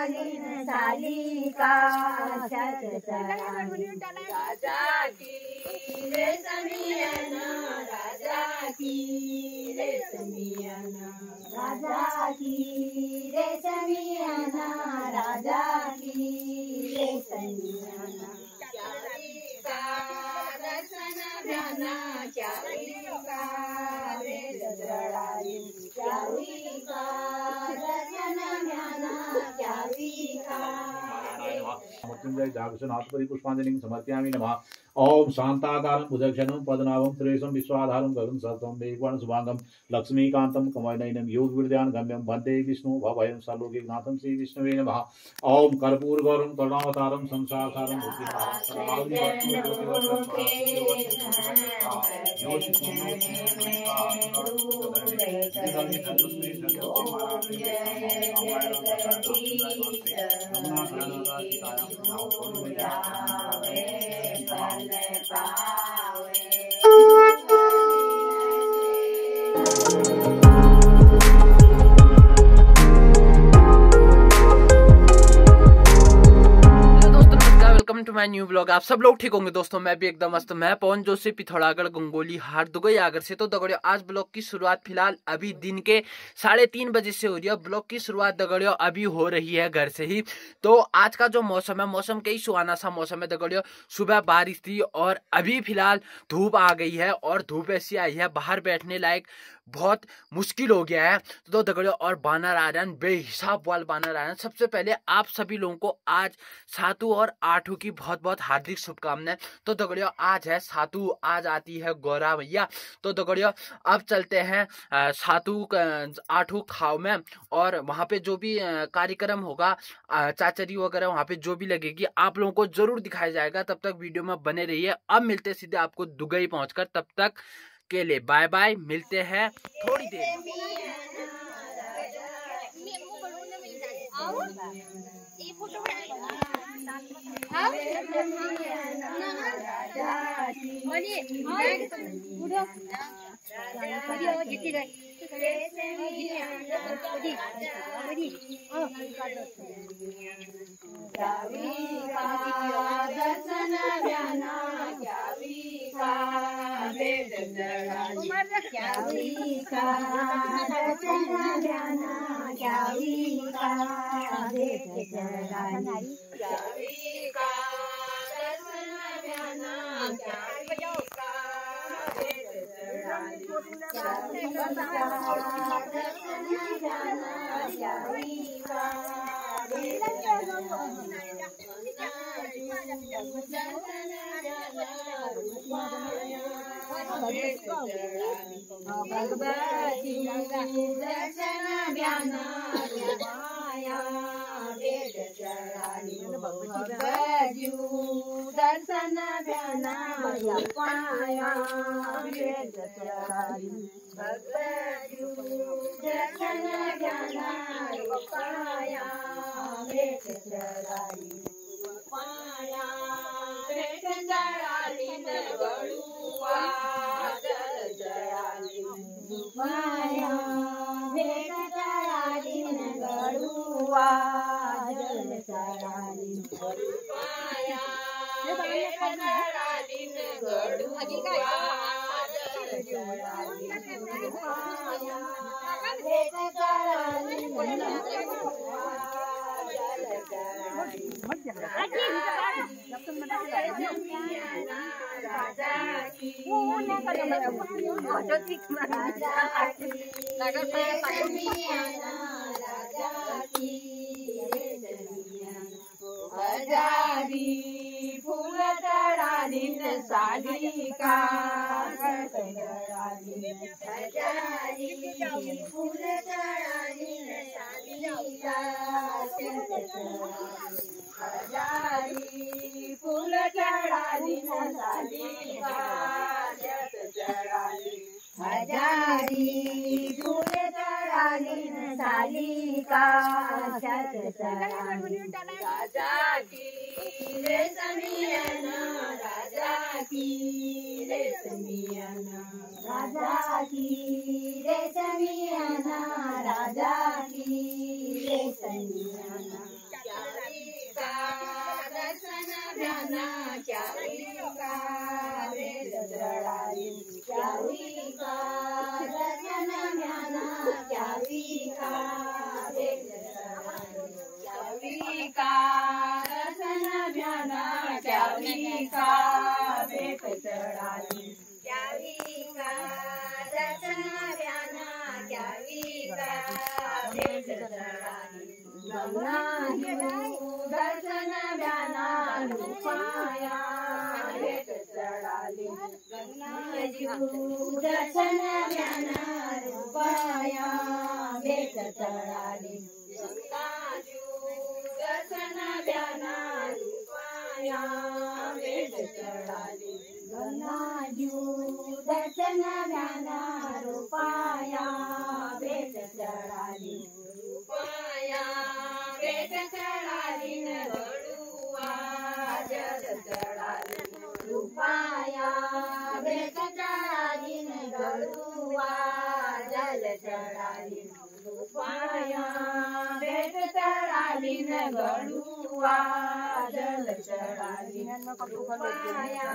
डालीन साली का राजा की रेशमियाना, राजा की रेशमियाना, राजा की रेशमियाना, राजा की रेशमियाना। दर्शन भ्याना क्याविका वेद जडाली, क्याविका दर्शन भ्याना क्याविका। मृत्युंजय जागृष्णात्परि पुष्पांजलिं समर्पयामि नमः। ओम शांताकारं भुजक्षणं पद्मनाभं सुरेशं विश्वाधारं गगन सहस्रं मेघवर्णं शुभांगं लक्ष्मीकान्तं कमलनयनं योगविद्यां गम्यं वन्दे विष्णु भवभयं सर्वलोकनाथं श्री विष्णवे नमः। ओम कर्पूरगौरं करुणावतारं संसारसारं टू माय न्यू ब्लॉग। आप सब लोग ठीक होंगे दोस्तों, मैं भी एकदम मस्त। मैं पवन जोशी, पिथौरागढ़, गंगोली हाट, दुबई आगर से। तो दगड़ियों आज ब्लॉग की शुरुआत फिलहाल अभी दिन के 3:30 बजे से हो रही है। ब्लॉग की शुरुआत दगड़ियों अभी हो रही है घर से ही। तो आज का जो मौसम है, मौसम कई सुहाना सा मौसम है दगड़ियों। सुबह बारिश थी और अभी फिलहाल धूप आ गई है और धूप ऐसी आई है बाहर बैठने लायक बहुत मुश्किल हो गया है। तो दगड़ियों और बानर आ रहे हैं, बेहिसाब वाल बानर आ रहे हैं। सबसे पहले आप सभी लोगों को आज सातू और आठू की बहुत बहुत हार्दिक शुभकामनाएं। तो दगड़ियों आज है सातू, आज आती है गौरा मैया। तो दगड़ियों अब चलते हैं सातू आठू खाव में, और वहां पे जो भी कार्यक्रम होगा, चाचरी वगैरह वहां पे जो भी लगेगी आप लोगों को जरूर दिखाया जाएगा। तब तक वीडियो में बने रहिए। अब मिलते सीधे आपको दुबई पहुंचकर, तब तक के लिए बाय बाय, मिलते हैं थोड़ी देर। दर्शन भ्याना क्याविका वेद जडाली, क्याविका दर्शन भ्याना क्याविका वेद जडाली, क्याविका दर्शन भ्याना क्याविका वेद जडाली, क्याविका दर्शन भ्याना क्याविका वेद जडाली। भगवती दर्शन भ्याना माया वेद जडाली, भगवती दर्शन भ्याना माया वेद जडाली, भगवती दर्शन भ्याना माया वेद जडाली, माया वेद जडाली गळुआ जल जडाली, माया वेद जडाली गळुआ जल जडाली, माया वेद जडाली गळुआ जल जडाली, माया वेद जडाली हजारी फूल चढ़ाली साली का, हजारी फूल चढ़ाली साली का, हजारी फूल चढ़ाली साली का चढ़ाली, हजारी फूल चढ़ाली साली का चढ़ाली, राजा की रेशमियाना, राजा की रेशमियाना, राजा की रेशमियाना, राजा की रेशमियाना। ब्याना क्यावी का बेट चढ़ाली क्यावी का दर्शन ब्याना क्यावी का बेट चढ़ाली क्यावी का दर्शन ब्याना क्यावी का बेट चढ़ाली क्यावी का दर्शन ब्याना क्यावी का बेट चढ़ाली गंगा दर्शन ब्याना रूपाया बेट चढ़ाली गंगा दर्शन ब्याना रूपाया बेट चढ़ाली गंगा दर्शन ब्याना रूपाया बेट चढ़ाली गंगा दर्शन ब्याना रूपाया बेट चढ़ाली रूपाया बेट चढ़ाली न गडुआ जल चढ़ाली रूपाया बेट चढ़ाली न गडुआ जल चढ़ाली रूपाया बेट चढ़ाली न गडुआ जल चढ़ाली रूपाया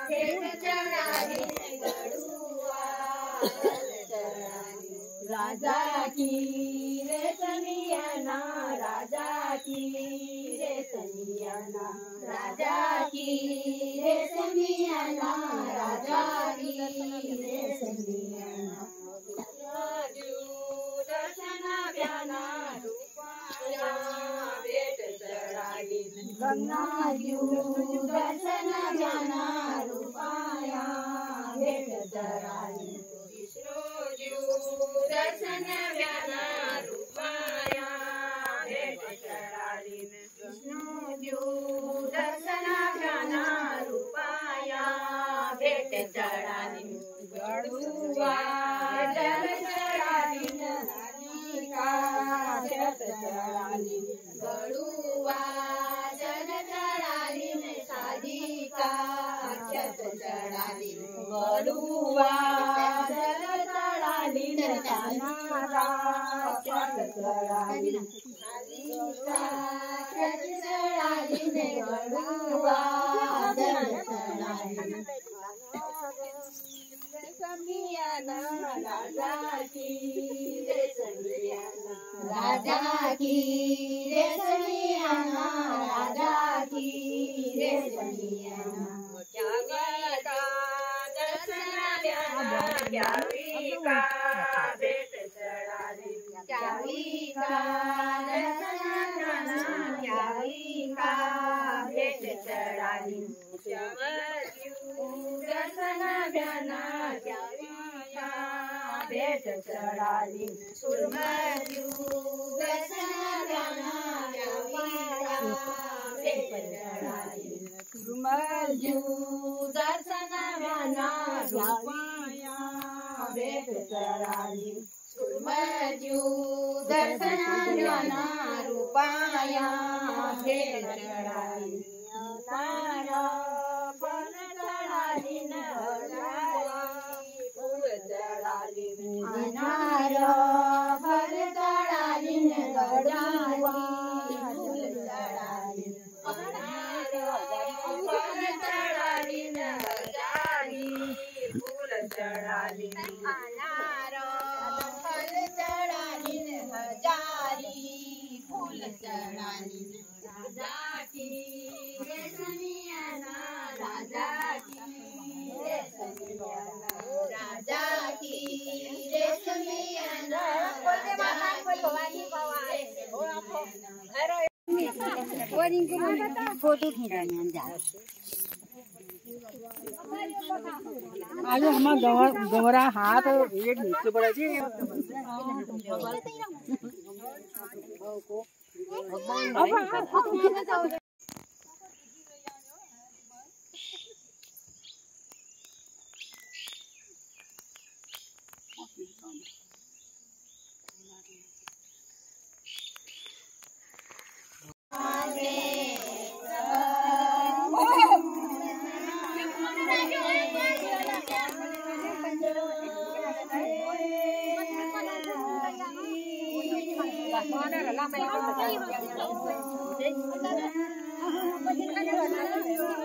बेट चढ़ाली न गडुआ जल चढ़ाली राजा की रे समियाना राजा की रे समियाना राजा की रे समियाना राजा की रे समियाना दर्शन ब्याना रूपाया बेट चढ़ाली गंगा दर्शन ब्याना रूपाया बेट चढ़ाली दर्शन ब्याना रूपाया बेट चढ़ाली विष्णु दर्शन ब्याना रूपाया बेट चढ़ाली गडुआ जल चढ़ाली का बेट चढ़ाली गडुआ जल चढ़ाली शादी का छत चढ़ाली गडुआ जल चढ़ाली नारा छत चढ़ाली छत चढ़ाली गडुआ जल चढ़ाली समियाना राजा की रे समियाना राजा की रे समियाना राजा की रे समियाना क्यावी का दर्शन ब्याना क्यावी का बेट चढ़ाली क्यावी का दर्शन ब्याना क्यावी का बेट चढ़ाली दर्शन ब्याना क्यावी का बेट चढ़ाली सुरमयू दर्शन ब्याना क्यावी का बेट चढ़ाली सुरमयू दर्शन ब्याना रूपाया बेट चढ़ाली सुरमयू दर्शन ब्याना रूपाया बेट चढ़ाली नारा फल चढ़ाली न फूल चढ़ाली नारा फल चढ़ाली न गडुआ फूल चढ़ाली फल चढ़ाली न फूल चढ़ाली नारा फल चढ़ाली न हजारी फूल चढ़ाली राजा की रे समियाना राजा की रे समियाना राजा की रे समियाना फोटो खींचाने जा आज हमारा गवरा हाथ एक नीचे पड़ा जी Hãy subscribe cho kênh Ghiền Mì Gõ để không bỏ lỡ những video hấp dẫn.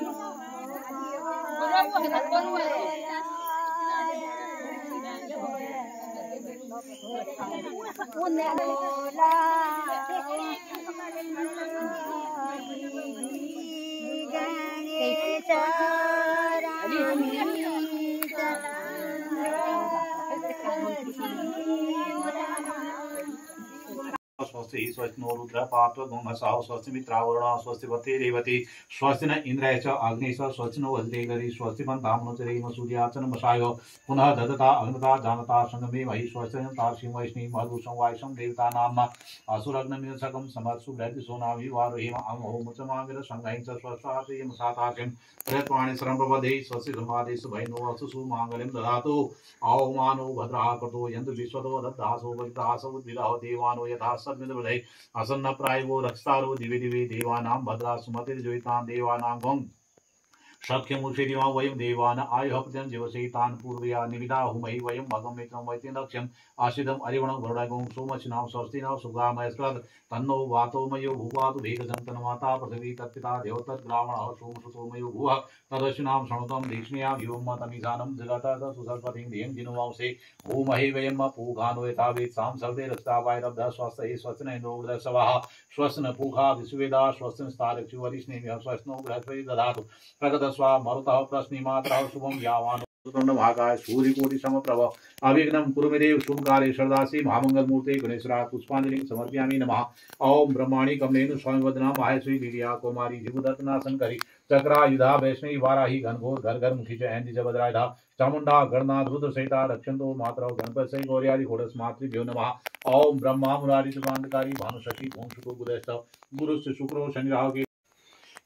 स्वस्ति स्वस्तिनो रुद्र पात्व गुणसाह स्वस्ति मित्रावरुण स्वस्ति वते रेवती स्वस्ति न इंद्राय च अग्नेश स्वस्ति नो वल्देगरी स्वस्ति पंतामनो चरेम सूर्याचन मसायो पुनः ददता अग्नता जानता संगमे वही स्वस्ति तार्षिं वैष्णि महदुषं वायसं देवता नाम्ना असुरग्नमिनसकं समत्सु ब्रह्म सोनाभि वारुहिम अमहो मुचमाविर संगहिं च स्वस्वाति मसाताकिं प्रयत्वाणि सर्वप्रभदे स्वस्ति संवादेषु भैनो असुसु मांगल्यं ददातु आओमानो भद्राः कृतो यन्तु विश्वतो दद्दासो वरितासो उद्भिदाहो देवानो यथा सद्मिदवदे असन्न प्रायो रक्षतारो दिवे दिवे देवानां भद्रा सुमतिर्जयितां देवानां गं शक्यमुषेदिमा वयं देवान आयुहपत्यं जीवसेतान् पूर्वया निविदा हुमहि वयं भगं मित्रं वैतेन्द्रक्ष्यम् आशिदम् अरिवणं वरुणगं सोमशिनां स्वस्तिनां सुगामयस्त्रद् तन्नो वातोमयो भुवातु भेगजन्तनमाता पृथिवी तत्पिता देवतद्ग्रावणः सोमसुतोमयो भुवः तदश्विनां शृणुतं दीक्ष्ण्यां युवमतमिधानं जगतः सुसर्पतिं धियं जिनुवांसे भूमहि वयं पूघानो यथा वेत्सां सर्वे रक्षतावायरब्धः स्वस्ति स्वस्तिन इन्द्रोग्रसवः स्वस्तिन पूघा विश्ववेदा स्वस्तिन स्तारक्षुवरिष्णेभ्यः स्वस्तिनो बृहस्पति दधातु प्रगत स्वा मरुतः प्रश्निमात्रः शुभं यावान् महाकाय सूर्यकोटि समप्रभ अविघ्नं कुरु मे देव शुभकार्ये सर्वदासि महामंगलमूर्ते गणेशराय पुष्पांजलिं समर्पयामि नमः। ओम ब्रह्माणि कमलेनु स्वामिवदना माहेश्वरी दिव्या कुमारी जिबुदत्तनाशंकरी चक्रायुधा वैष्णवी वाराही घनघोर घर घर मुखी च ऐन्दी च भद्रायुधा चामुंडा गणनाथ रुद्र सहिता रक्षंतो मातरौ गणपत सहि गौर्यादि घोड़स मातृभ्यो नमः। ओम ब्रह्मा मुरारी सुकांतकारी भानुशक्ति ओम शुको बुधस्तव गुरुश्च शुक्रो शनि राहु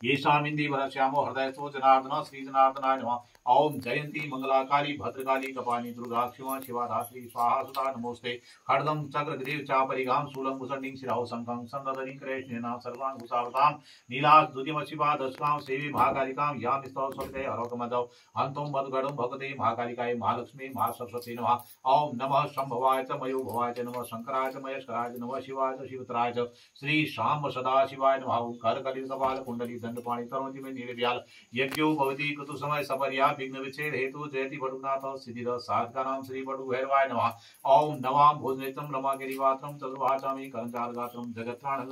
येषामिन्दी वरश्यामो हृदयस्थो जनार्दन श्री जनार्दनाय नमः। ओम जयंती मंगलाकाली भद्रकाली कपाली दुर्गा शिवा शिवा धात्री स्वाहा सुता नमोस्ते खड्गं चक्रग्रीव चापरिगां शूलं मुसंडिं शिराहो शंखं संदधनिं कृष्णेन सर्वान् भूषावतां नीलास दुर्यमशिवा दशकां सेवी महाकालिकां यां स्तव स्वते हरोकमदौ हन्तुं मधुगढं भगवते महाकालिकाय महालक्ष्मी महासरस्वती नमः। ओम नमः शंभवाय च मयो भवाय च नमः शंकराय च महेश्वराय च नमः शिवाय च शिवतराय च श्री शाम सदाशिवाय नमः। कर कलिर कपाल कुंडली दंडपाणि तरोति में नीलव्याल यज्ञो भवति कुतु समय सपर्या विघ्न विच्छेद हेतु जयति बडुनाथ सिद्धिद साधकानां श्री बडु भैरवाय नमः। ओम नवां भोजनेत्रं रमागिरिवात्रं चतुर्वाचामि करंचारगात्रं जगत्राणं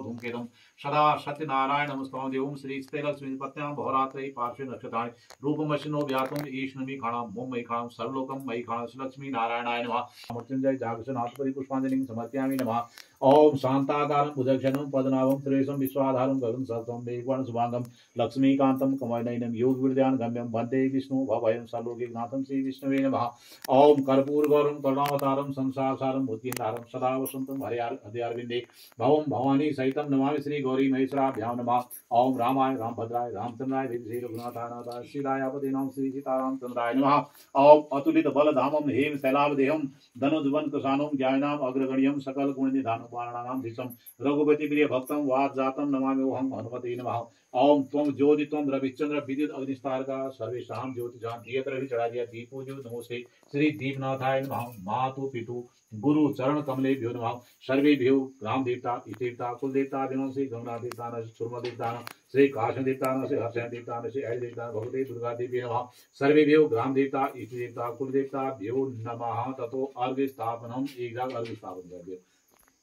धूमकेतुं सदा सत्यनारायण नमस्ते देवं श्री स्तेलक्ष्मीपत्यां बहुरात्रे पार्श्वे नक्षत्राणि रूपमशिनो व्यातुं ईष्णमी खाणां मुम्मयि खाणां सर्वलोकं मयि खाणां लक्ष्मी नारायणाय नमः। मृत्युंजय जागृतनाथपरि पुष्पांजलिं समर्पयामि नमः। ओम शांताकारं भुजक्षणं पद्मनाभं सुरेशं विश्वाधारं गगन सहस्रं मेघवर्णं शुभांगं लक्ष्मीकान्तं कमलनयनं योगविद्यां गम्यं वन्दे विष्णु भवयं सर्वलोकनाथं श्री विष्णवे नमः। ओम कर्पूरगौरं करुणावतारं संसारसारं भूतिधारं सदा वसन्तं हृदयारविन्दे भवं भवानी सहितं नमामि श्री गौरी महेश्वराभ्यां नमः। ओम रामाय रामभद्राय रामचंद्राय श्री रघुनाथाय श्रीरायापतिनां श्री सीतारामचंद्राय नमः। ओम अतुलित बलधामं हेम शैलावदेहं धनुर्धुवन कृशानं ज्ञानिनां अग्रगण्यं सकल गुणनिधानं वारणानां धीशं रघुपति प्रिय भक्तं वादजातं नमामि ओहं हनुमते नमः। ओम त्वं ज्योति त्वं रविचंद्र विद्युत अग्निस्तारका सर्वेषां ज्योतिषां दीयत रवि चढ़ादिया दीपो जो नमोस्ते श्री दीपनाथाय नमः। मातु पितु गुरु चरण कमलेभ्यो नमः। सर्वेभ्यो ग्राम देवता इष्ट देवता कुल देवता दिनों से गंगा देवता न सुरमा देवता न श्री काशन देवता न से हर्षण देवता न से ऐल देवता भगवते दुर्गा देवी नमः। सर्वेभ्यो ग्राम देवता इष्ट देवता कुल देवताभ्यो नमः। ततो अर्घ्य स्थापनम एक जाग अर्घ्य स्थापन कर दिया।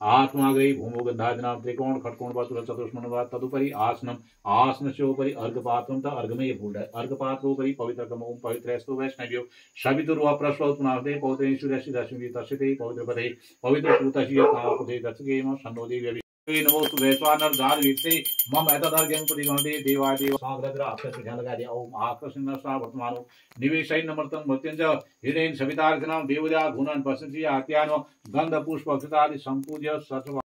आत्माग्रही भूमो गंधाजनाम त्रिकोण खटकोण वर्तुल चतुष्मण तदुपरि आसनम आसनस्योपरि अर्घपात्रं त अर्घमेय भूड अर्घपात्रोपरि पवित्रतमो पवित्रस्तु वैष्णव्यो शवितुर्वा प्रश्वत्नादे पौत्रेषु दशमी तस्यते पवित्रपदे पवित्रपूतस्य तापदे दक्षगेम सन्नोदेव्य नमोस्तु वैश्वानर गार वीरसे मम एतदर्घ्यं प्रतिगणते देवादेव साग्रग्र अक्षर ध्यान लगा दिया। ओम आकर्षण सा वर्तमानो निवेशयन् नमर्तं मृत्युंज हृदयेन सवितार्चनां देवदा गुणान् पश्यन्ति आत्यानो गंध पुष्प अक्षतादि संपूज्य सत्व